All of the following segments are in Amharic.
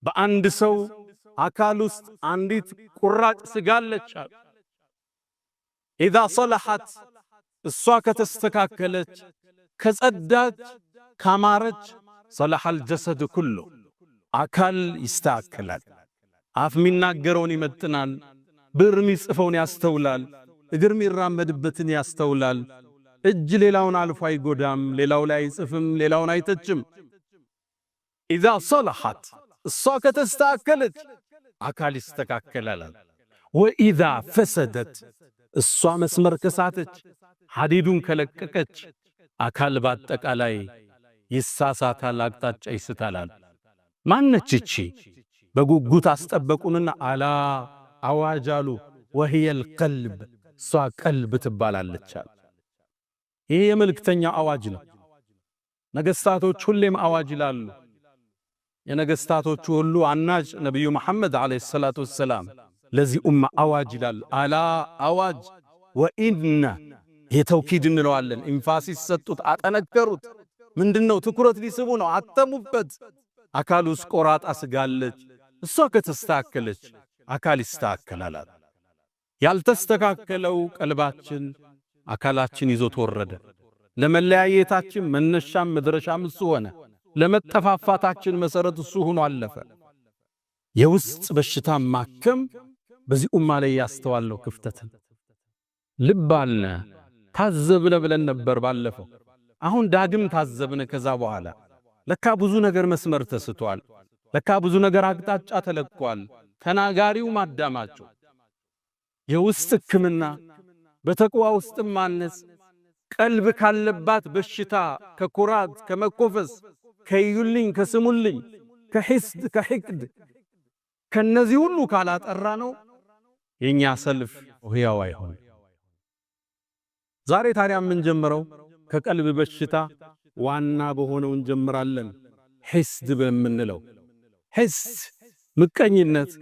በአንድ ሰው አካል ውስጥ አንዲት ቁራጭ ስጋ አለች። ኢዛ ሰለሐት እሷ ከተስተካከለች ከጸዳች ካማረች ሰለሐል ጀሰድ ኩሉ አካል ይስተካከላል። አፍ የሚናገረውን ይመጥናል፣ ብዕር የሚጽፈውን ያስተውላል፣ እግር የሚራመድበትን ያስተውላል፣ እጅ ሌላውን አልፎ አይጎዳም፣ ሌላው ላይ አይጽፍም፣ ሌላውን አይተችም። ኢዛ ሰለሐት እሷ ከተስተካከለች አካል ይስተካከላል። ወኢዛ ፈሰደት እሷ መስመር ከሳተች ሐዲዱን ከለቀቀች አካል በአጠቃላይ ይሳሳታል፣ አቅጣጫ ይስታል። ማነች እቺ? በጉጉት አስጠበቁንና አላ አዋጅ አሉ። ወህየል ቀልብ እሷ ቀልብ ትባላለች። ይሄ የመልእክተኛው አዋጅ ነው። ነገስታቶች ሁሌም አዋጅ ይላሉ። የነገስታቶቹ ሁሉ አናጭ ነብዩ መሐመድ አለይሂ ሰላቱ ወሰላም ለዚህ ኡማ አዋጅ ይላሉ። አላ አዋጅ ወኢነ የተውኪድ እንለዋለን። ኢንፋሲስ ሰጡት፣ አጠነከሩት። ምንድነው? ትኩረት ሊስቡ ነው። አተሙበት። አካል ውስጥ ቆራጣ ስጋለች። እሷ ከተስተካከለች አካል ይስተካከላል። ያልተስተካከለው ቀልባችን አካላችን ይዞት ወረደ። ለመለያየታችን መነሻም መድረሻም እሱ ሆነ። ለመጠፋፋታችን መሰረት እሱ ሆኖ አለፈ። የውስጥ በሽታ ማከም በዚህ ኡማ ላይ ያስተዋለው ክፍተትን ልብ አለ። ታዘብነ ብለን ነበር ባለፈው። አሁን ዳግም ታዘብነ። ከዛ በኋላ ለካ ብዙ ነገር መስመር ተስቷል። ለካ ብዙ ነገር አቅጣጫ ተለቋል። ተናጋሪው ማዳማቸው የውስጥ ሕክምና በተቅዋ ውስጥ ማነጽ ቀልብ ካለባት በሽታ ከኩራት ከመኮፈስ ከይዩልኝ ከስሙልኝ ከሂስድ ከሂቅድ ከነዚህ ሁሉ ካላጠራ ነው የኛ ሰልፍ ህያው አይሆን። ዛሬ ታዲያ ምን ጀምረው ከቀልብ በሽታ ዋና በሆነው እንጀምራለን። ሂስድ በመንለው ሂስድ ምቀኝነት፣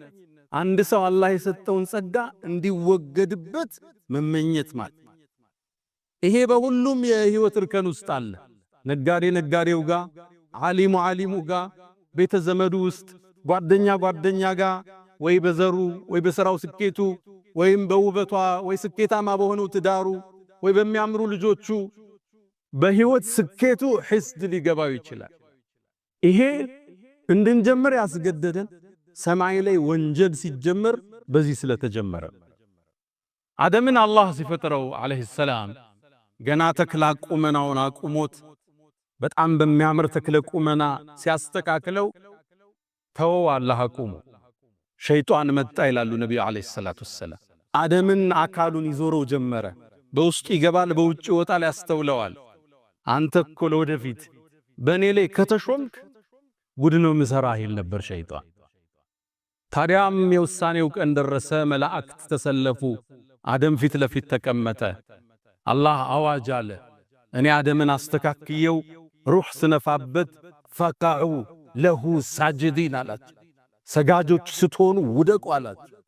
አንድ ሰው አላህ የሰጠውን ጸጋ እንዲወገድበት መመኘት ማለት። ይሄ በሁሉም የህይወት እርከን ውስጥ አለ። ነጋዴ ነጋዴው ጋር፣ ዓሊሙ ዓሊሙ ጋር፣ ቤተ ዘመዱ ውስጥ፣ ጓደኛ ጓደኛ ጋር፣ ወይ በዘሩ ወይ በሥራው ስኬቱ ወይም በውበቷ ወይ ስኬታማ በሆነው ትዳሩ ወይ በሚያምሩ ልጆቹ በህይወት ስኬቱ ሂስድ ሊገባው ይችላል። ይሄ እንድንጀምር ያስገደደን ሰማይ ላይ ወንጀል ሲጀመር በዚህ ስለተጀመረ። አደምን አላህ ሲፈጥረው አለይሂ ሰላም ገና ተክላ ቁመናውን አቁሞት በጣም በሚያምር ተክለ ቁመና ሲያስተካክለው ተወው አላህ አቁሞ። ሸይጣን መጣ ይላሉ ነብዩ አለይሂ ሰላቱ ወሰለም። አደምን አካሉን ይዞረው ጀመረ። በውስጡ ይገባል፣ በውጭ ይወጣል፣ ያስተውለዋል። አንተ እኮ ለወደፊት በእኔ ላይ ከተሾምክ ጉድ ነው ምሰራህ ይል ነበር ሸይጣን። ታዲያም የውሳኔው ቀን ደረሰ። መላእክት ተሰለፉ። አደም ፊት ለፊት ተቀመጠ። አላህ አዋጅ አለ። እኔ አደምን አስተካክየው ሩህ ስነፋበት ፈቃዑ ለሁ ሳጅዲን አላቸው። ሰጋጆች ስትሆኑ ውደቁ አላቸው።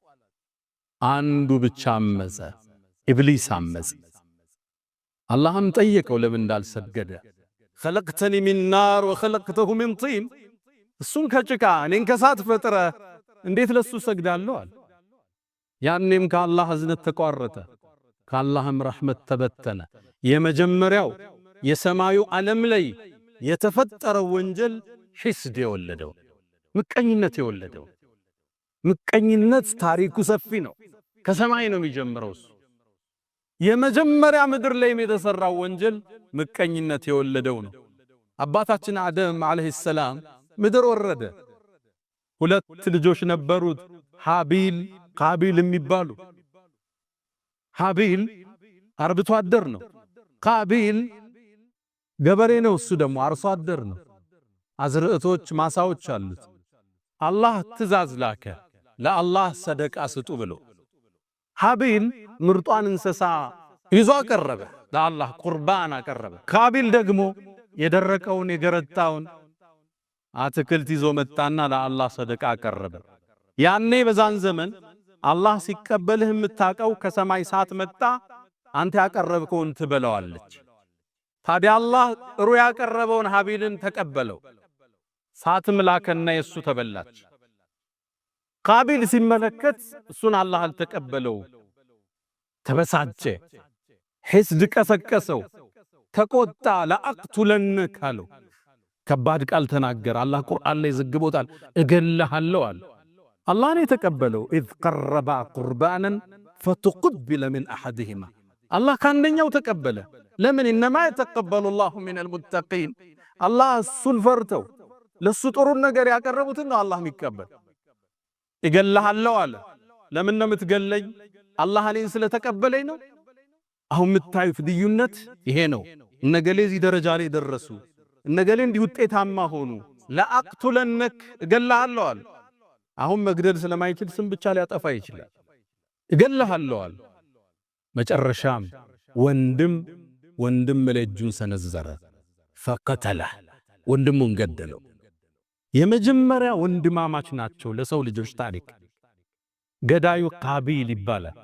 አንዱ ብቻ አመፀ፣ ኢብሊስ አመፀ። አላህም ጠየቀው ለምን እንዳልሰገደ። خلقتني من نار وخلقته من طين እሱን ከጭቃ እኔን ከሳት ፈጥረ እንዴት ለሱ ሰግዳለሁ አለ። ያኔም ከአላህ እዝነት ተቋረጠ፣ ከአላህም ረሕመት ተበተነ። የመጀመሪያው የሰማዩ ዓለም ላይ የተፈጠረው ወንጀል ሂስድ የወለደው ምቀኝነት የወለደው። ምቀኝነት ታሪኩ ሰፊ ነው። ከሰማይ ነው የሚጀምረው። እሱ የመጀመሪያ ምድር ላይ የተሰራው ወንጀል ምቀኝነት የወለደው ነው። አባታችን አደም አለይሂ ሰላም ምድር ወረደ። ሁለት ልጆች ነበሩት፣ ሃቢል ቃቢል የሚባሉ። ሃቢል አርብቶ አደር ነው። ቃቢል ገበሬ ነው። እሱ ደግሞ አርሶ አደር ነው። አዝርዕቶች ማሳዎች አሉት። አላህ ትእዛዝ ላከ ለአላህ ሰደቃ ስጡ ብሎ። ሃቢል ምርጧን እንስሳ ይዞ አቀረበ፣ ለአላህ ቁርባን አቀረበ። ቃቢል ደግሞ የደረቀውን የገረጣውን አትክልት ይዞ መጣና ለአላህ ሰደቃ አቀረበ። ያኔ በዛን ዘመን አላህ ሲቀበልህ የምታቀው ከሰማይ ሳት መጣ፣ አንተ ያቀረብከውን ትበለዋለች። ታዲያ አላህ ጥሩ ያቀረበውን ሃቢልን ተቀበለው። ሳትም ላከና የሱ ተበላች። ቃቢል ሲመለከት እሱን አላህ አልተቀበለው፣ ተበሳጨ፣ ሒስድ ቀሰቀሰው፣ ተቆጣ። ለአቅቱለነክ አለው። ከባድ ቃል ተናገረ። አላህ ቁርአን ላይ ዘግቦታል። እገልሃለሁ አለ። አላህ ነው የተቀበለው። ኢዝ ቀረባ ቁርባናን ፈተቁቢለ ሚን አሐድሂማ አላህ ከአንደኛው ተቀበለ። ለምን? ኢነማ የተቀበሉ ላሁ ሚነል ሙተቂን አላህ እሱን ፈርተው ለሱ ጥሩን ነገር ያቀረቡትን ነው አላህ የሚቀበል። እገልሃለሁ አለ። ለምን ነው የምትገለኝ? አላህ እኔን ስለተቀበለኝ ነው። አሁን የምታዩት ልዩነት ይሄ ነው። እነገሌ እዚህ ደረጃ ላይ ደረሱ፣ እነገሌ እንዲህ ውጤታማ ሆኑ። ለአቅቱለነክ እገልሃለሁ አለ። አሁን መግደል ስለማይችል ስም ብቻ ሊያጠፋ ይችላል። እገልሃለሁ አለ። መጨረሻም ወንድም ለእጁን ሰነዘረ፣ ፈቀተለህ ወንድሙን ገደለው። የመጀመሪያ ወንድማማች ናቸው ለሰው ልጆች ታሪክ። ገዳዩ ቃቢል ይባላል።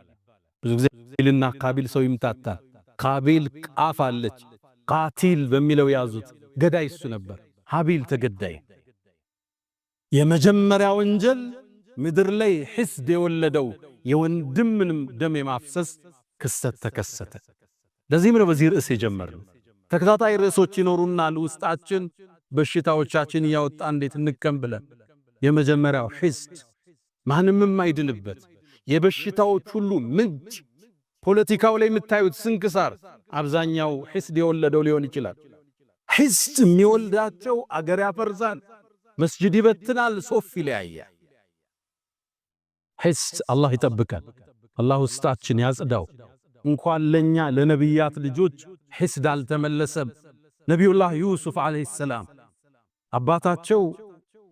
ብዙ ጊዜ ቃቢልና ቃቢል ሰው ይምታታል። ቃቢል ቃፍ አለች፣ ቃቲል በሚለው ያዙት። ገዳይ እሱ ነበር። ሀቢል ተገዳይ። የመጀመሪያ ወንጀል ምድር ላይ ሒስድ የወለደው የወንድምንም ደም የማፍሰስ ክስተት ተከሰተ። ለዚህም ነው በዚህ ርዕስ የጀመርነው። ተከታታይ ርዕሶች ይኖሩናል ውስጣችን በሽታዎቻችን እያወጣ እንዴት እንከም ብለን። የመጀመሪያው ሒስድ ማንም የማይድንበት የበሽታዎች ሁሉ ምንጭ። ፖለቲካው ላይ የምታዩት ስንክሳር አብዛኛው ሒስድ የወለደው ሊሆን ይችላል። ሒስድ የሚወልዳቸው አገር ያፈርሳል፣ መስጂድ ይበትናል፣ ሶፍ ይለያያል። ሒስድ አላህ ይጠብቃል። አላህ ውስጣችን ያጽዳው። እንኳን ለኛ ለነቢያት ልጆች ሒስድ አልተመለሰም። ነቢዩላህ ዩሱፍ ዓለይሂ ሰላም አባታቸው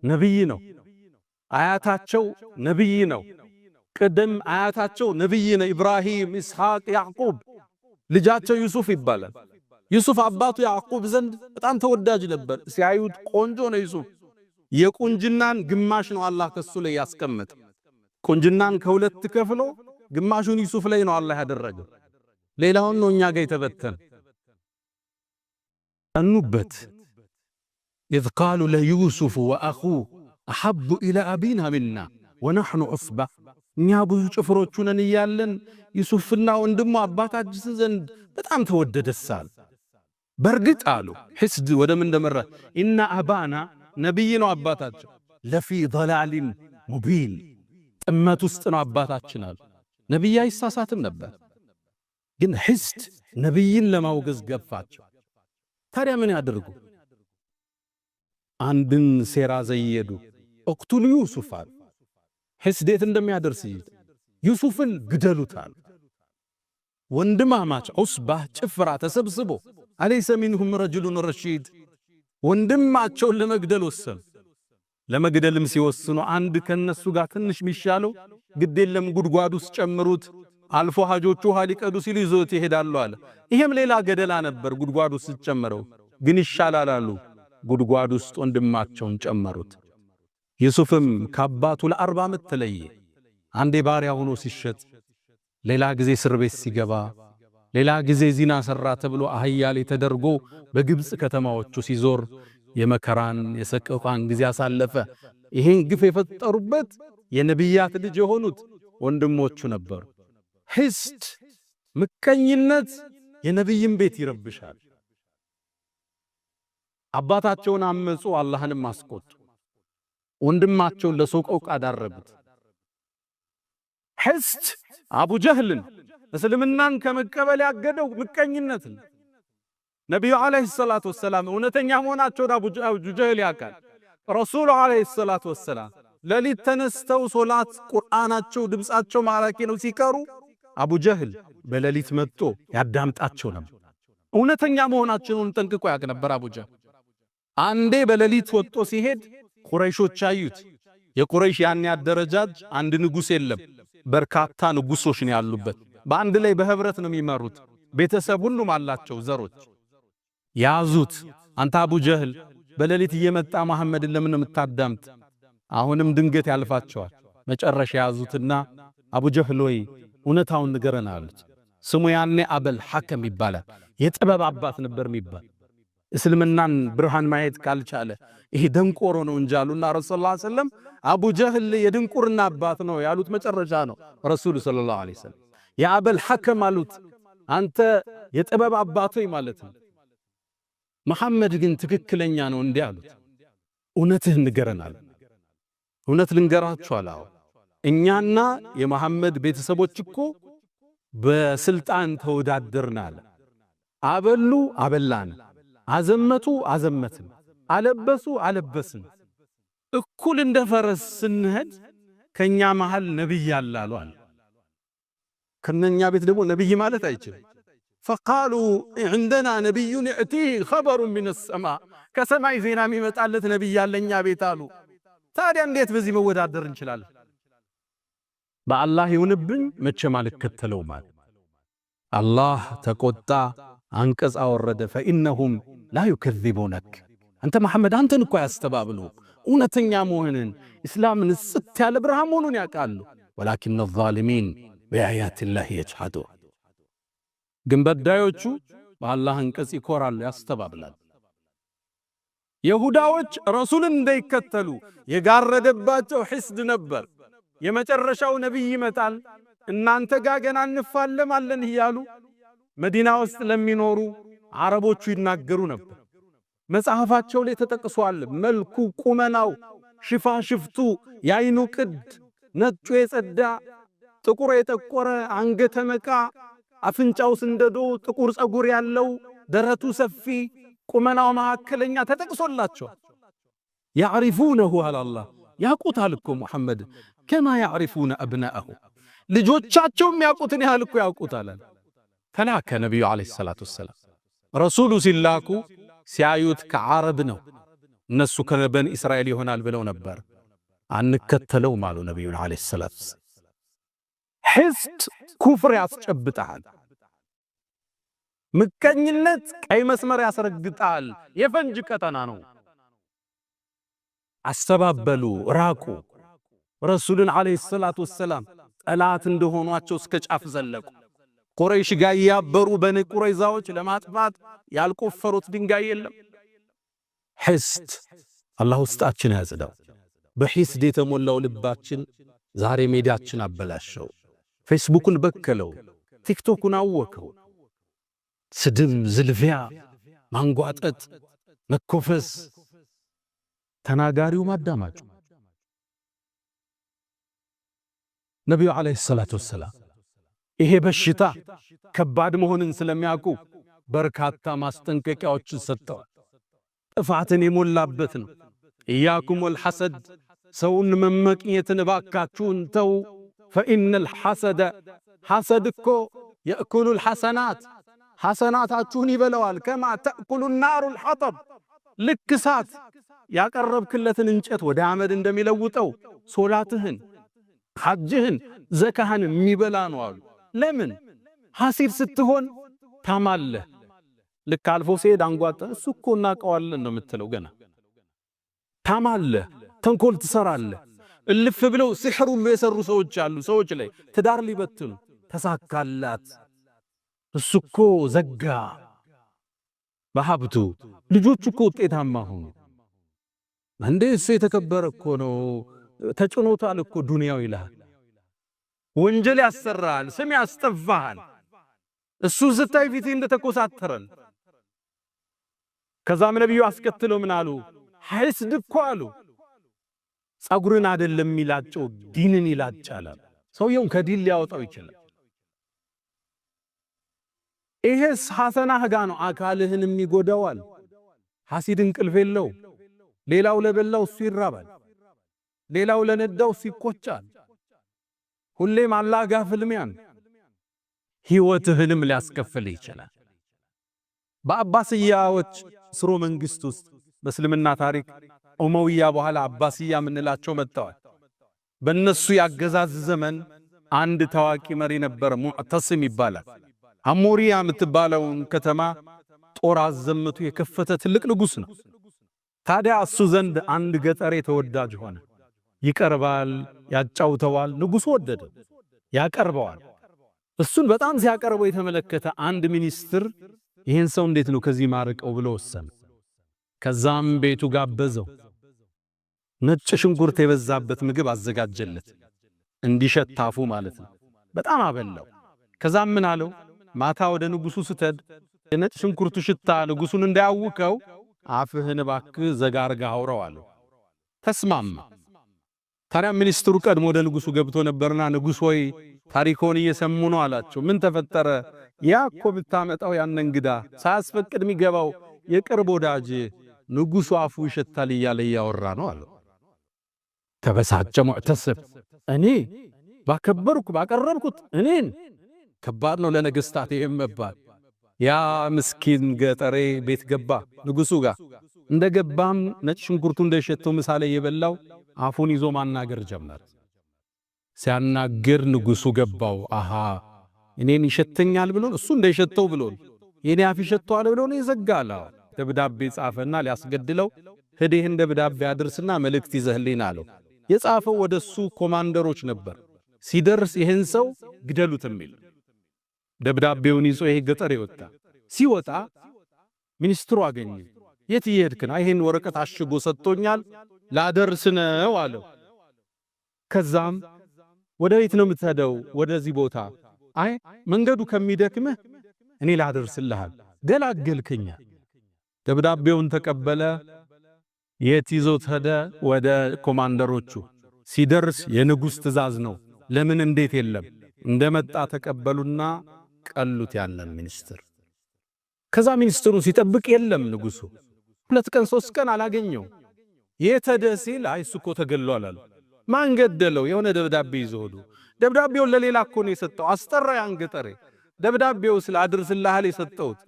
ነቢይ ነው፣ አያታቸው ነቢይ ነው። ቅድም አያታቸው ነቢይ ነው፣ ኢብራሂም፣ ኢስሐቅ፣ ያዕቁብ። ልጃቸው ዩሱፍ ይባላል። ዩሱፍ አባቱ ያዕቁብ ዘንድ በጣም ተወዳጅ ነበር። ሲያዩት ቆንጆ ነው ዩሱፍ። የቁንጅናን ግማሽ ነው አላህ ከሱ ላይ ያስቀመጠ። ቁንጅናን ከሁለት ከፍሎ ግማሹን ዩሱፍ ላይ ነው አላህ ያደረገው። ሌላውን ነው እኛ ጋር የተበተነ። አኑበት ኢዝ ቃሉ ለዩሱፍ ወአኹሁ አሐቡ ኢላ አቢና ሚና ወነሕኑ ዑስባ እኛ ብዙ ጭፍሮቹ ነን እያለን ዩሱፍና ወንድሙ አባታችን ዘንድ በጣም ተወደደሳል። በርግጥ አሉ ሒስድ ወደ ምን እንደመራ ኢነ አባና ነቢይ ነው አባታቸው፣ ለፊ ضላሊን ሙቢን ጥመት ውስጥ ነው አባታችን አሉ። ነቢይ አይሳሳትም ነበር፣ ግን ሒስድ ነቢይን ለማውገዝ ገፋቸው። ታዲያ ምን ያደርጉ? አንድን ሴራ ዘየዱ። እቅቱሉ ዩሱፍ አሉ። ሒስድ የት እንደሚያደርስ ዩሱፍን ግደሉታል። ወንድማማች ዑስባህ ጭፍራ ተሰብስቦ አለይሰ ሚንሁም ረጅሉን ረሺድ ወንድማቸውን ለመግደል ወሰኑ። ለመግደልም ሲወስኑ አንድ ከነሱ ጋር ትንሽ ሚሻለው ግዴለም ጉድጓድ ውስጥ ጨምሩት፣ አልፎ ሐጆቹ ውሃ ሊቀዱ ሲሉ ይዞት ይሄዳሉ አለ። ይሄም ሌላ ገደላ ነበር። ጉድጓድ ውስጥ ጨመረው ግን ይሻላል አሉ። ጉድጓድ ውስጥ ወንድማቸውን ጨመሩት። ዩሱፍም ከአባቱ ለ40 ዓመት ተለየ። አንዴ ባሪያ ሆኖ ሲሸጥ፣ ሌላ ጊዜ እስር ቤት ሲገባ፣ ሌላ ጊዜ ዚና ሰራ ተብሎ አህያ ላይ ተደርጎ በግብጽ ከተማዎቹ ሲዞር የመከራን የሰቀቃን ጊዜ አሳለፈ። ይሄን ግፍ የፈጠሩበት የነቢያት ልጅ የሆኑት ወንድሞቹ ነበሩ። ሒስድ ምቀኝነት የነቢይን ቤት ይረብሻል። አባታቸውን አመጹ፣ አላህንም አስቆጡ። ወንድማቸውን ለሰቆቃ ዳረጉት። ሒስድ አቡ ጀህልን እስልምናን ከመቀበል ያገደው ምቀኝነት ነው። ነቢዩ ዓለይሂ ሰላቱ ወሰላም እውነተኛ መሆናቸውን አቡ ጀህል ያውቃል። ረሱሉ ዓለይሂ ሰላቱ ወሰላም ሌሊት ተነስተው ሶላት ቁርአናቸው ድምጻቸው ማራኪ ነው ሲቀሩ አቡ ጀህል በሌሊት መጥቶ ያዳምጣቸው ነበር። እውነተኛ መሆናቸውን ጠንቅቆ ያውቅ ነበር አቡ ጀህል። አንዴ በሌሊት ወጥቶ ሲሄድ ቁረይሾች አዩት። የቁረይሽ ያን ያደረጃጅ አንድ ንጉስ የለም፣ በርካታ ንጉሶች ነው ያሉበት። በአንድ ላይ በህብረት ነው የሚመሩት። ቤተሰብ ሁሉም አላቸው ዘሮች። ያዙት። አንተ አቡ ጀህል በሌሊት እየመጣ መሐመድን ለምን የምታዳምጥ? አሁንም ድንገት ያልፋቸዋል። መጨረሻ ያዙትና አቡ ጀህል ወይ እውነታውን ንገረን አሉት። ስሙ ያኔ አበል ሐከም ይባላል። የጥበብ አባት ነበር የሚባል። እስልምናን ብርሃን ማየት ካልቻለ ይሄ ደንቆሮ ነው እንጃሉና ረሱል ሰለላሁ ዐለይሂ ወሰለም አቡ ጀህል የድንቁርና አባት ነው ያሉት መጨረሻ ነው ረሱል ሰለላሁ ዐለይሂ ወሰለም የአበል ሐከም አሉት አንተ የጥበብ አባት ሆይ ማለት ነው መሐመድ ግን ትክክለኛ ነው እንዲህ አሉት እውነትህን ንገረናል እውነት ልንገራችሁ አላው እኛና የመሐመድ ቤተሰቦች እኮ በስልጣን ተወዳደርናል አበሉ አበላን አዘመቱ አዘመትን አለበሱ አለበስን እኩል እንደ ፈረስ ስንሄድ ከኛ መሃል ነብይ ያላሉ አለ ከነኛ ቤት ደግሞ ነብይ ማለት አይችልም فقالوا عندنا نبي يأتيه خبر من السماء ከሰማይ ዜና የሚመጣለት ነብይ ያለኛ ቤት አሉ ታዲያ እንዴት በዚህ መወዳደር እንችላለን በአላህ ይሁንብኝ መቼም አልከተለው ማለት አላህ ተቆጣ አንቀጽ አወረደ فإنهم لا يكذبونك አንተ መሐመድ አንተን እኮ ያስተባብሉ እውነተኛ መሆንን እስላምን ጽት ያለ ብርሃን መሆኑን ያውቃሉ ولكن الظالمين بآيات الله يجحدون ግን በዳዮቹ በአላህ አንቀጽ ይኮራሉ ያስተባብላሉ ይሁዳዎች ረሱልን እንዳይከተሉ የጋረደባቸው ሒስድ ነበር የመጨረሻው ነብይ ይመጣል እናንተ ጋር ገና እንፋለማለን ይያሉ መዲና ውስጥ ለሚኖሩ አረቦቹ ይናገሩ ነበር መጽሐፋቸው ላይ ተጠቅሷል መልኩ ቁመናው ሽፋሽፍቱ ያይኑ ቅድ ነጩ የጸዳ ጥቁር የጠቆረ አንገተ መቃ አፍንጫው ስንደዶ ጥቁር ጸጉር ያለው ደረቱ ሰፊ ቁመናው መሐከለኛ ተጠቅሶላቸው ያዕሪፉነሁ አላህ ያቁታል እኮ ሙሐመድ كما يعرفون أبناءه ልጆቻቸውም ያቁትን ያህል እኮ ያቁታል ተላከ ነብዩ አለይሂ ሰላቱ ወሰለም ረሱሉ ሲላኩ ሲያዩት ከዓረብ ነው እነሱ ከበን እስራኤል ይሆናል ብለው ነበር አንከተለው ማሉ ነብዩ አለይሂ ሰላቱ ሒስድ ኩፍር ያስጨብጣል ምቀኝነት ቀይ መስመር ያስረግጣል የፈንጅ ቀጠና ነው አስተባበሉ ራቁ ረሱልን አለይሂ ሰላቱ ወሰለም ጠላት እንደሆኗቸው እስከ ጫፍ ዘለቁ ቁረይሽ ጋር ያበሩ በኒ ቁረይዛዎች ለማጥፋት ያልቆፈሩት ድንጋይ የለም ሒስድ አላህ ውስጣችን ያጽዳው በሒስድ የተሞላው ልባችን ዛሬ ሜዳችን አበላሸው ፌስቡክን በከለው ቲክቶክን አወከው ስድም ዝልፊያ ማንጓጠጥ መኮፈስ ተናጋሪው ማዳማጩ ነብዩ አለይሂ ሰላቱ ወሰለም ይሄ በሽታ ከባድ መሆኑን ስለሚያውቁ በርካታ ማስጠንቀቂያዎችን ሰጥተዋል ጥፋትን የሞላበት ነው ኢያኩም ወልሐሰድ ሰውን መመቅኘትን ባካችሁን ተው فإن الحسد حسدكو يأكل الحسنات حسناتاችሁን ይበላዋል كما تأكل النار الحطب ልክሳት ያቀረብክለትን እንጨት ወደ አመድ እንደሚለውጠው ሶላትህን ሐጅህን ዘካህን የሚበላ ነው አሉ ለምን ሐሲድ ስትሆን ታማለህ ልክ አልፎ ሲሄድ አንጓጠ እሱ እኮ እናቀዋለን ነው የምትለው ገና ታማለህ ተንኮል ትሰራለህ እልፍ ብለው ሲሕሩ የሰሩ ሰዎች አሉ ሰዎች ላይ ትዳር ሊበትኑ ተሳካላት እሱ እኮ ዘጋ በሀብቱ ልጆቹ እኮ ውጤታማ ሆኑ እንዴ እሱ የተከበረ እኮ ነው ተጭኖታል እኮ ዱንያው ይላል ወንጀል ያሰራል ስም ያስጠፋል እሱ ዝታይ ፊት እንደተኮሳተረን ከዛም ነብዩ አስከትለው ምን አሉ ሒስድ እኮ አሉ ጸጉርን አይደለም ይላጨው ዲንን ይላጫል ሰውየው ከዲን ሊያወጣው ይችላል ይሄስ ሐሰናህ ጋ ነው አካልህንም ይጎዳዋል ሐሲድ እንቅልፍ የለው ሌላው ለበላው እሱ ይራባል ሌላው ለነዳው ሲቆጫል ሁሌም አላህ ጋር ፍልሚያን ህይወትህንም ሊያስከፍል ይችላል በአባስያዎች ስሮ መንግስት ውስጥ በእስልምና ታሪክ ኡመውያ በኋላ አባስያ ምንላቸው መጣው በእነሱ ያገዛዝ ዘመን አንድ ታዋቂ መሪ ነበር ሙዕተሲም ይባላል አሞሪያ የምትባለውን ከተማ ጦር አዘምቱ የከፈተ ትልቅ ንጉስ ነው ታዲያ እሱ ዘንድ አንድ ገጠሬ ተወዳጅ ሆነ ይቀርባል ያጫውተዋል ንጉስ ወደደ ያቀርበዋል እሱን በጣም ሲያቀርበው የተመለከተ አንድ ሚኒስትር ይሄን ሰው እንዴት ነው ከዚህ ማርቀው ብሎ ወሰነ ከዛም ቤቱ ጋበዘው። ነጭ ሽንኩርት የበዛበት ምግብ አዘጋጀለት እንዲሸታፉ ማለት ነው። በጣም አበላው። ከዛም ምን አለው? ማታ ወደ ንጉሱ ስትሄድ የነጭ ሽንኩርቱ ሽታ ንጉሱን እንዳያውከው አፍህን እባክህ ዘጋርጋ አውራው አለው። ተስማማ። ታዲያ ሚኒስትሩ ቀድሞ ወደ ንጉሱ ገብቶ ነበርና ንጉስ ሆይ ታሪኮን እየሰሙ ነው አላቸው። ምን ተፈጠረ? ያ እኮ ብታመጣው ያን እንግዳ ሳያስፈቅድ የሚገባው የቅርብ ወዳጅ ንጉሱ አፉ ይሸታል እያለ ያወራ ነው አለው። ተበሳጨ ሙዕተስብ። እኔ ባቀረብኩት እኔን ከባድ ነው ለነገስታት ይሄም መባል። ያ ምስኪን ገጠሬ ቤት ገባ ንጉሱ ጋር። እንደገባም ነጭ ሽንኩርቱ እንደሸተው ምሳሌ የበላው አፉን ይዞ ማናገር ጀመረ። ሲያናግር ንጉሱ ገባው። አሃ እኔን ይሸተኛል ብሎ እሱ እንደሸተው ብሎ የኔ አፍ ይሸተዋል ብሎ ነው ይዘጋል። ደብዳቤ ጻፈና ሊያስገድለው ሄደህ እንደ ደብዳቤ አድርስና መልእክት ይዘህልኝ አለው። የጻፈው ወደሱ ኮማንደሮች ነበር። ሲደርስ ይሄን ሰው ግደሉት የሚል ደብዳቤውን ይዞ ይሄ ገጠር ይወጣ። ሲወጣ ሚኒስትሩ አገኘ። የት ይሄድክ ነው? ይሄን ወረቀት አሽጎ ሰጥቶኛል ላደርስ ነው አለው። ከዛም ወደ ቤት ነው የምትሄደው? ወደዚህ ቦታ። አይ መንገዱ ከሚደክምህ እኔ ላደርስልሃል፣ ገላገልከኛ። ደብዳቤውን ተቀበለ። የት ይዞት ሄደ? ወደ ኮማንደሮቹ። ሲደርስ የንጉስ ትእዛዝ ነው። ለምን እንዴት የለም እንደመጣ ተቀበሉና ቀሉት ያንን ሚኒስትር። ከዛ ሚኒስትሩ ሲጠብቅ የለም ንጉሱ 2 ቀን 3 ቀን አላገኘው። የት ሄደ ሲል አይ እሱ እኮ ተገሏል አሉ። ማን ገደለው? የሆነ ደብዳቤ ይዞ ሄዱ። ደብዳቤውን ለሌላ እኮ ነው የሰጠው። አስጠራ ያን ገጠሬ። ደብዳቤው ስላድርስልሃል የሰጠውት።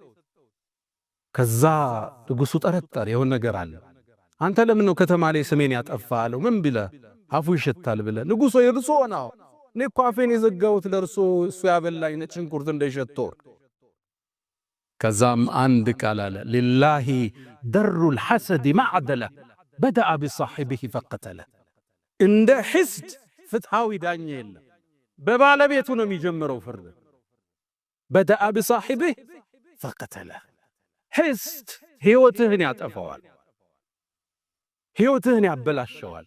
ከዛ ንጉሱ ጠረጠረ። የሆነ ነገር አለ። አንተ ለምን ነው ከተማ ላይ ስሜን ያጠፋለው? ምን ብለ አፉ ይሸታል ብለ? ንጉሶ ይርሶ ነው እኔ እኮ አፌን የዘጋሁት ለርሶ እሱ ያበላኝ ነጭ ሽንኩርት እንደሸተው። ከዛም አንድ ቃል አለ ሊላሂ ደሩል ሐሰድ ማዕደለ በደአ ቢሳሂቢሂ ፈቀተለ። እንደ ሒስድ ፍትሃዊ ዳኛ የለም። በባለቤቱ ነው የሚጀምረው ፍርድ። በደአ ቢሳሂቢሂ ፈቀተለ። ሒስድ ሕይወትህን ያጠፋዋል፣ ሕይወትህን ያበላሸዋል፣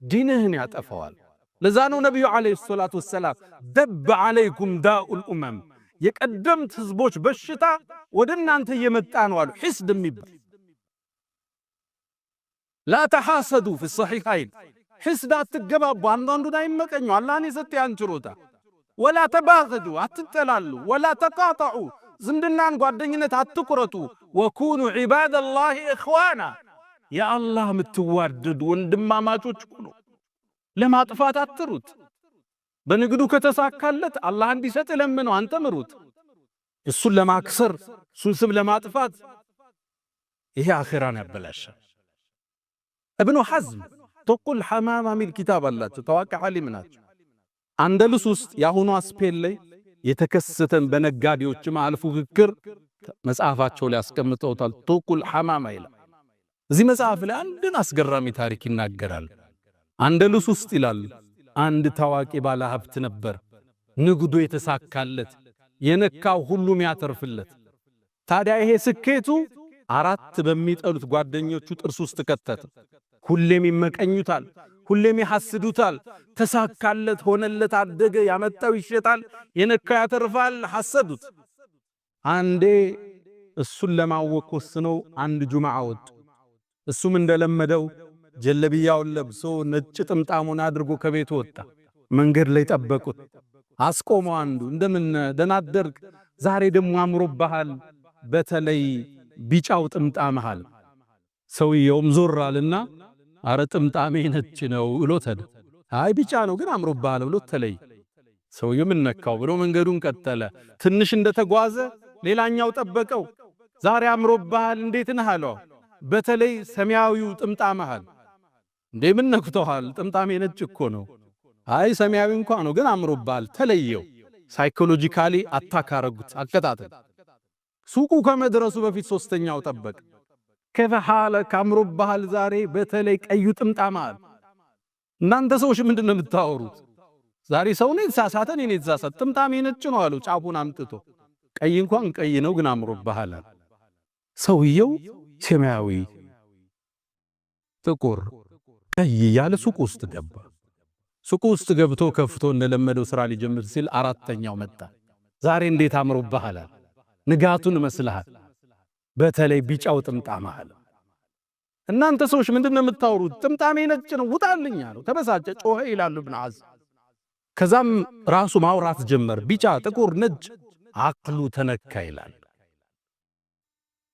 ዲንህን ያጠፋዋል። ለዛ ነው ነብዩ አለይሂ ሰላቱ ወሰላም ደብ አለይኩም ዳኡል ኡመም የቀደምት ህዝቦች በሽታ ወደ እናንተ እየመጣ ነው አሉ። ሒስድ የሚባል ላ ተሐሰዱ ፊ ሶሒሐይን ሒስድ አትገባቡ፣ አንዳንዱን አይመቀኙ አላህን የሰጠ ያንችሮታ። ወላ ተባገዱ አትጠላሉ፣ ወላ ተቃጣዑ ዝምድናን ጓደኝነት አትቁረጡ። ወኩኑ ዒባደላሂ ኢኽዋና የአላህ ምትዋደዱ ወንድማማቾች ሁኑ። ለማጥፋት አትሩት። በንግዱ ከተሳካለት አላህ እንዲሰጥ ለምነው አንተ ምሩት። እሱን ለማክሰር እሱን ስም ለማጥፋት ይሄ አኺራን ያበላሻል። ኢብኑ ሐዝም ተቁል ሐማማ ሚል ኪታብ አላቸው። ታዋቂ ዓሊም ናቸው። አንደሉስ ውስጥ ያሁኑ ስፔን ላይ የተከሰተን በነጋዴዎች መሃል ፉክክር መጽሐፋቸው ላይ ያስቀምጠውታል። ተቁል ሐማማ ይላል። እዚህ መጽሐፍ ላይ አንድን አስገራሚ ታሪክ ይናገራል። አንደሉስ ውስጥ ይላል አንድ ታዋቂ ባለ ሀብት ነበር። ንግዱ የተሳካለት የነካው ሁሉም ያተርፍለት። ታዲያ ይሄ ስኬቱ 4 በሚጠሉት ጓደኞቹ ጥርስ ውስጥ ከተተ። ሁሌም ይመቀኙታል፣ ሁሌም ይሐስዱታል። ተሳካለት፣ ሆነለት፣ አደገ፣ ያመጣው ይሸጣል፣ የነካው ያተርፋል። ሐሰዱት። አንዴ እሱን ለማወቅ ወስነው አንድ ጁምዓ ወጡ። እሱም እንደለመደው ጀለቢያውን ለብሶ ነጭ ጥምጣሙን አድርጎ ከቤቱ ወጣ። መንገድ ላይ ጠበቁት። አስቆመው። አንዱ እንደምን ደህና አደርክ? ዛሬ ደግሞ አምሮብሃል፣ በተለይ ቢጫው ጥምጣምሃል። ሰውየውም ዞር አለና አረ ጥምጣሜ ነጭ ነው ብሎ ተደ። አይ ቢጫ ነው ግን አምሮብሃል ብሎ ተለይ። ሰውየው ምን ነካው ብሎ መንገዱን ቀጠለ። ትንሽ እንደተጓዘ ሌላኛው ጠበቀው። ዛሬ አምሮብሃል እንዴት ነህ አለው። በተለይ ሰማያዊው ጥምጣምሃል። እንደምን ነክቶሃል? ጥምጣሜ ነጭ እኮ ነው። አይ ሰማያዊ እንኳን ነው ግን አምሮብሃል። ተለየው። ሳይኮሎጂካሊ አታክ አረጉት፣ አከታተል። ሱቁ ከመድረሱ በፊት ሶስተኛው ጠበቅ። ከፈሃለ ካምሮብሃል ዛሬ በተለይ ቀዩ ጥምጣምሃል። እናንተ ሰዎች ምንድነው የምታወሩት? ዛሬ ሰው ነው የተሳሳተ፣ እኔ ነኝ የተሳሳተ። ጥምጣሜ ነጭ ነው አሉ ጫፉን አምጥቶ። ቀይ እንኳን ቀይ ነው ግን አምሮብሃል። ሰውየው ሰማያዊ ጥቁር ቀይ ያለ ሱቅ ውስጥ ገባ። ሱቅ ውስጥ ገብቶ ከፍቶ እንደለመደው ስራ ሊጀምር ሲል አራተኛው መጣ። ዛሬ እንዴት አምሮብሃል፣ ንጋቱን መስልሃል፣ በተለይ ቢጫው ጥምጣም አለ። እናንተ ሰዎች ምንድነው የምታወሩት? ጥምጣሜ ነጭ ነው ውጣልኝ አለው። ተበሳጨ፣ ጮኸ ይላል ኢብኑ ሐዝም። ከዛም ራሱ ማውራት ጀመር። ቢጫ፣ ጥቁር፣ ነጭ አቅሉ ተነካ ይላል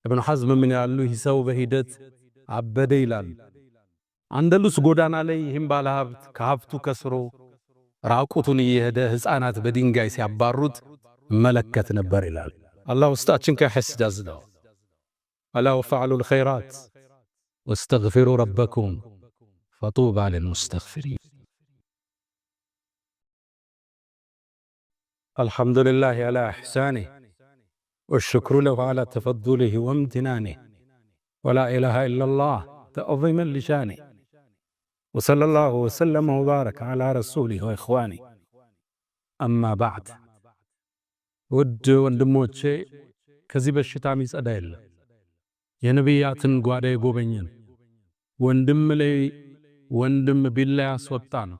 ኢብኑ ሐዝም። ምን ያሉ ይህ ሰው በሂደት አበደ ይላል። አንደሉስ ጎዳና ላይ ይህም ባለሀብት ከሀብቱ ከስሮ ራቁቱን እየሄደ ሕፃናት በድንጋይ ሲያባሩት መለከት ነበር ይላል። አላህ ውስጣችን ከሕስድ አዝለው። አላ ወፈዕሉ الخيرات واستغفروا ربكم فطوبى للمستغفرين. الحمد لله على إحسانه والشكر له على تفضله وامتنانه ولا إله إلا الله تعظيما لشانه وصلى الله وسلم وبارك على رسوله وإخوانه. أما بعد ود ወንድሞቼ ከዚህ በሽታ የሚጸዳ የለም። የነቢያትን ጓዳ የጎበኘን ወንድም ላይ ወንድም ቢላ ያስወጣ ነው።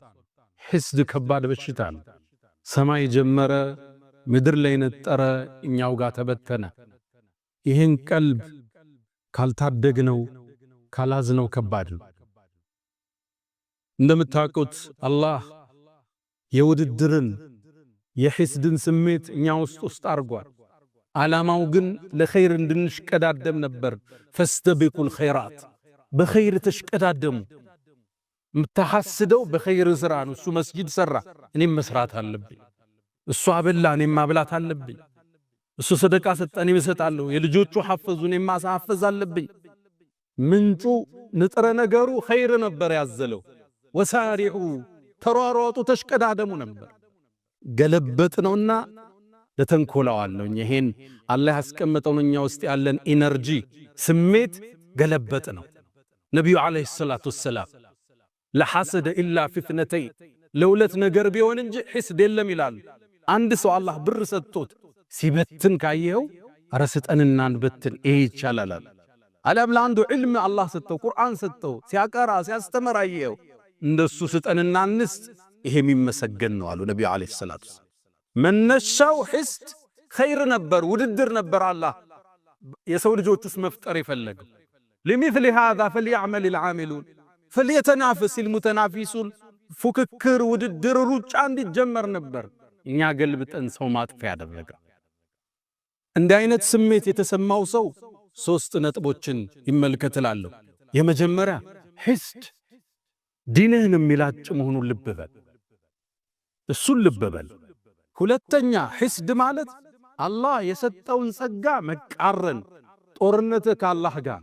ሕስድ ከባድ በሽታ ነው። ሰማይ ጀመረ፣ ምድር ላይ ነጠረ፣ እኛው ጋር ተበተነ። ይህን ቀልብ ካልታደግነው ካላዝነው ከባድ ነው። እንደምታውቁት አላህ የውድድርን የሕስድን ስሜት እኛ ውስጥ አርጓል። ዓላማው ግን ለኸይር እንድንሽቀዳደም ነበር። ፈስተቢቁል ኸይራት፣ በኸይር ተሽቀዳደሙ። ምታሐስደው በኸይር ስራ ነው። እሱ መስጂድ ሰራ፣ እኔም መስራት አለብኝ። እሱ አበላ፣ እኔም ማብላት አለብኝ። እሱ ሰደቃ ሰጠ፣ እኔም እሰጣለሁ። የልጆቹ ሐፈዙ፣ እኔም ማሳሐፈዝ አለብኝ። ምንጩ ንጥረ ነገሩ ኸይር ነበር ያዘለው። ወሳሪዑ ተሯሯጡ፣ ተሽቀዳደሙ ነበር። ገለበጥ ነውና ለተንኮላዋለሁ። ይሄን አላህ ያስቀመጠው እኛ ውስጥ ያለን ኢነርጂ ስሜት ገለበጥ ነው። ነብዩ አለይሂ ሰላቱ ወሰላም ለሐሰደ ኢላ ፊትነተይ ለሁለት ነገር ቢሆን እንጂ ሕስድ የለም ይላል። አንድ ሰው አላህ ብር ሰጥቶት ሲበትን ካየው አረስጠንና እንበትን ይሄ ይቻላል። አለም ለአንዱ ዕልም አላህ ሰጠው፣ ቁርአን ሰጠው፣ ሲያቀራ ሲያስተምር አየው፣ እንደሱ ስጠንና እንስጥ፣ ይሄ የሚመሰገን ነው አሉ ነብዩ አለይሂ ሰላቱ ወሰላም። መነሻው ሕስድ ኸይር ነበር፣ ውድድር ነበር። አላህ የሰው ልጆችስ መፍጠር የፈለገው ለሚثل هذا فليعمل العاملون فليتنافس المتنافسون። ፉክክር፣ ውድድር፣ ሩጫ እንዲጀመር ነበር። እኛ ገልብጠን ሰው ማጥፊያ ያደረገ። እንዲህ አይነት ስሜት የተሰማው ሰው ሶስት ነጥቦችን ይመልከታል። የመጀመሪያ ሕስድ ዲንህን የሚላጭ መሆኑን ልብ በል፣ እሱን ልብ በል። ሁለተኛ ሕስድ ማለት አላህ የሰጠውን ጸጋ መቃረን፣ ጦርነት ከአላህ ጋር።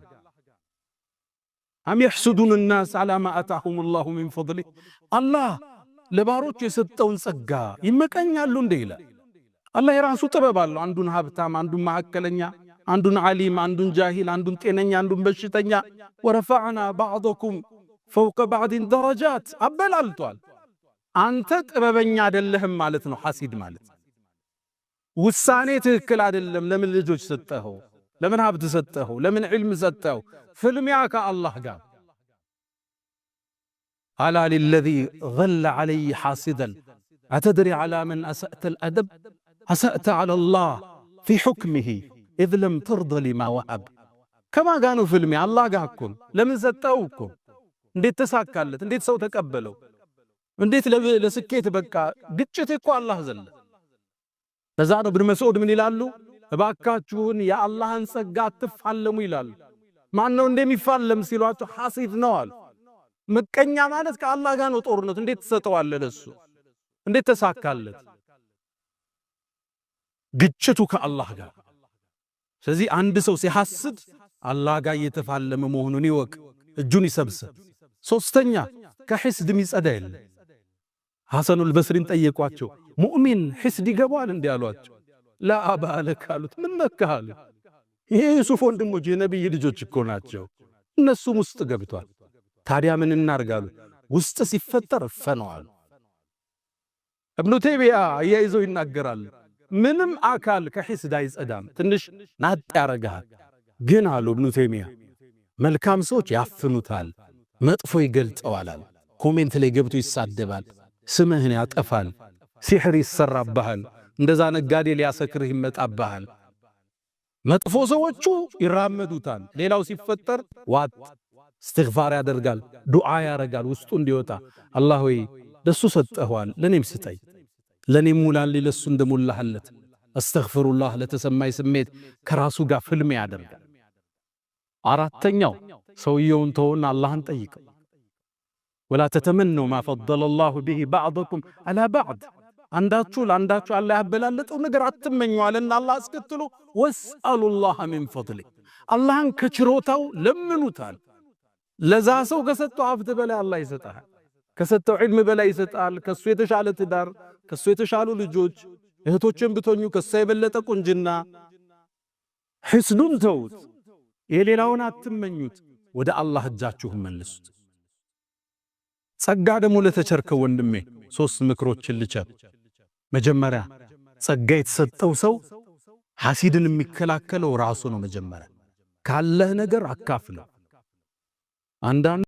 አም يحسدون الناس على ما آتاهم الله من فضله። አላህ ለባሮች የሰጠውን ጸጋ ይመቀኛሉ እንደ ይላል። አላህ የራሱ ጥበብ አለው። አንዱን ሀብታም፣ አንዱን ማዕከለኛ፣ አንዱን ዓሊም፣ አንዱን ጃሂል፣ አንዱን ጤነኛ፣ አንዱን በሽተኛ። ወረፈዕና ባዕضኩም ፈውቀ ባዕድን ደረጃት አበላልቷል። አንተ ጥበበኛ አይደለህም ማለት ነው። ሐሲድ ማለት ውሳኔ ትክክል አይደለም። ለምን ልጆች ሰጠኸው? ለምን ሀብት ሰጠኸው? ለምን ዕልም ሰጠኸው? ፍልሚያ ከአላህ ጋር። አላ ሊለዚ ገለ ዐለይ ሐሲደን አተድሪ ዐላ መን አሰእተ ልአደብ አሰእተ ዐላ ላህ ፊ ሑክሚሂ ኢዝ ለም ተርደ ሊማ ወሀብ። ከማን ጋር ነው ፍልሚያ? አላህ ጋር እኮ። ለምን ሰጠኸው እኮ። እንዴት ተሳካለት? እንዴት ሰው ተቀበለው? እንዴት ለስኬት በቃ? ግጭት እኮ አላህ ዘለ። ለዛ ነው ኢብኑ መስዑድ ምን ይላሉ? እባካችሁን የአላህን ጸጋ አትፋለሙ ይላሉ። ማን ነው እንደሚፋለም ሲሏቸው ሐሲድ ነው አሉ። ምቀኛ ማለት ከአላህ ጋር ነው ጦርነቱ። እንዴት ተሰጠዋለ ለሱ? እንዴት ተሳካለት? ግጭቱ ከአላህ ጋር። ስለዚህ አንድ ሰው ሲሐስድ አላህ ጋር እየተፋለመ መሆኑን ይወቅ፣ እጁን ይሰብስብ። ሶስተኛ ከሕስድ የሚጸዳ የለም። ሐሰኑል በስሪን ጠየቋቸው፣ ሙእሚን ሕስድ ይገባዋል እንዴ አሏቸው። ላ አባለክ አሉት። ምን ነካህ አሉ። ይሄ ዩሱፍ ወንድሞች የነብይ ልጆች እኮ ናቸው፣ እነሱም ውስጥ ገብቷል። ታዲያ ምን እናርጋሉ? ውስጥ ሲፈጠር ፈነዋል። ኢብኑ ተይሚያ አያይዘው ይናገራል። ምንም አካል ከሕስድ አይጸዳም፣ ትንሽ ናጥ ያረጋል። ግን አሉ ኢብኑ ተይሚያ መልካም ሰዎች ያፍኑታል፣ መጥፎ ይገልጸዋል። ኮሜንት ላይ ገብቶ ይሳደባል፣ ስምህን ያጠፋል፣ ሲሕር ይሰራብሃል፣ እንደዛ ነጋዴ ሊያሰክርህ ይመጣብሃል። መጥፎ ሰዎቹ ይራመዱታል። ሌላው ሲፈጠር ዋጥ እስትግፋር ያደርጋል፣ ዱዓ ያረጋል ውስጡ እንዲወጣ። አላህ ሆይ ለሱ ሰጠኸዋል፣ ለኔም ስጠኝ፣ ለኔም ሙላልኝ ለሱ እንደሞላህለት። አስተግፍሩላህ ለተሰማይ ስሜት ከራሱ ጋር ፍልም ያደርጋል። አራተኛው ሰውየውን ተውና አላህን ጠይቀው። ወላ ተተመኑ ማ ፈደለ ላሁ ቢሂ ባዕደኩም አላ ባዕድ፣ አንዳችሁ ለአንዳችሁ አላህ ያበላለጠው ነገር አትመኙ አለና አላህ አስከትሎ ወስአሉላህ ሚን ፈድሊ፣ አላህን ከችሮታው ለምኑታል። ለዛ ሰው ከሰጠው ሀብት በላይ አላህ ይሰጣል፣ ከሰጠው ዒልም በላይ ይሰጣል። ከሱ የተሻለ ትዳር፣ ከሱ የተሻሉ ልጆች፣ እህቶችን ብትሆኑ ከሱ የበለጠ ቁንጅና። ሕስዱን ተውት፣ የሌላውን አትመኙት፣ ወደ አላህ እጃችሁን መልሱት። ጸጋ ደግሞ ለተቸርከው ወንድሜ 3 ምክሮችን ልቸር። መጀመሪያ ጸጋ የተሰጠው ሰው ሐሲድን የሚከላከለው ራሱ ነው። መጀመሪያ ካለህ ነገር አካፍለው። አንዳንድ